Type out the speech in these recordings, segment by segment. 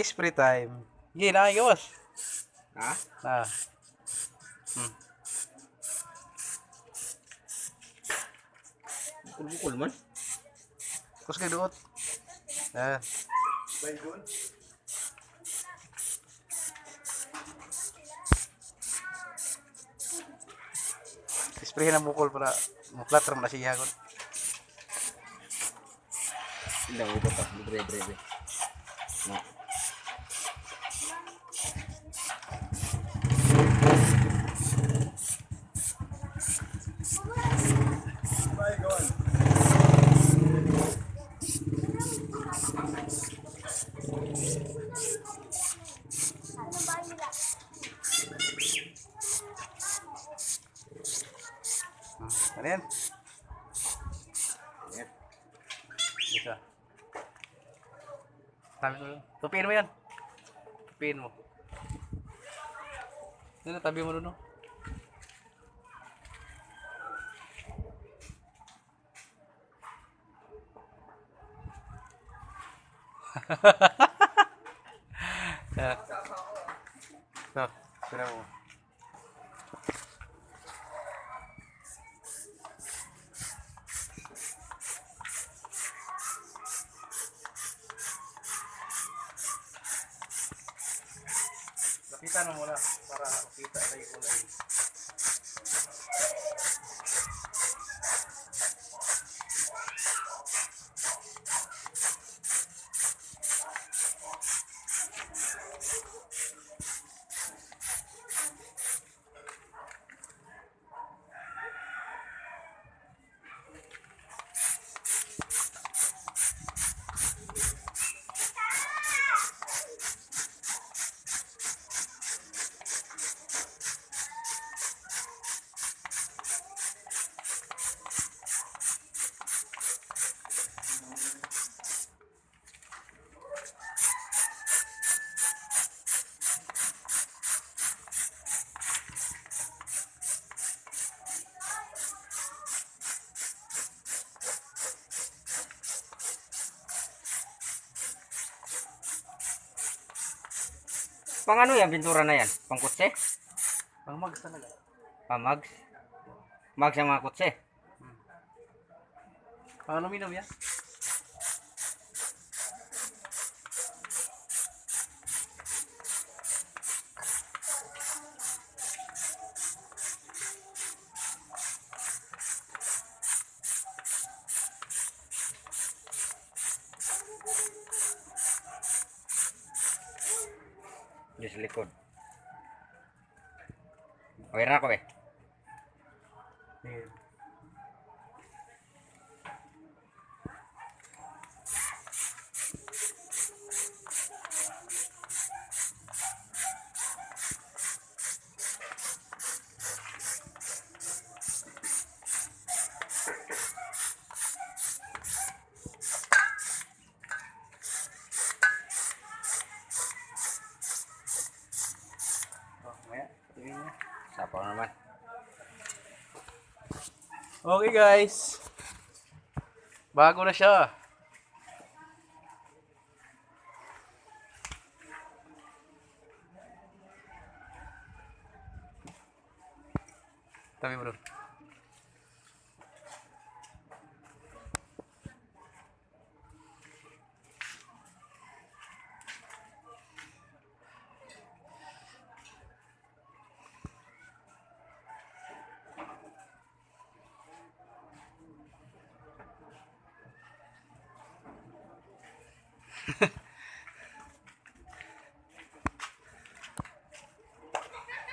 Spray time. Sige, nakagawas. Ha? Ah. Bukol-bukol man. Kus kay duot. Ah. Spray na bukol para muklat ra man siya kon. Hindi mo ito pa. Bre. No. Ano yan? Yan. Isa. Tabi mo. Tupiin mo yan. Tupiin mo. Ano, tabi mo doon, no? No, sila mo. Lapitan mo muna para makita na yung kulay. Pang ano yan, pintura na yan? Pang kutse? Pang mags talaga. Mags? Mags ang mga kutse? Pang aluminum yan. Di sa likod. Okay na ako eh. Sige. Oh, maya. Tingin niya. Sapaw naman. Okay guys. Bago na siya. Tabi bro.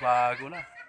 Bago na.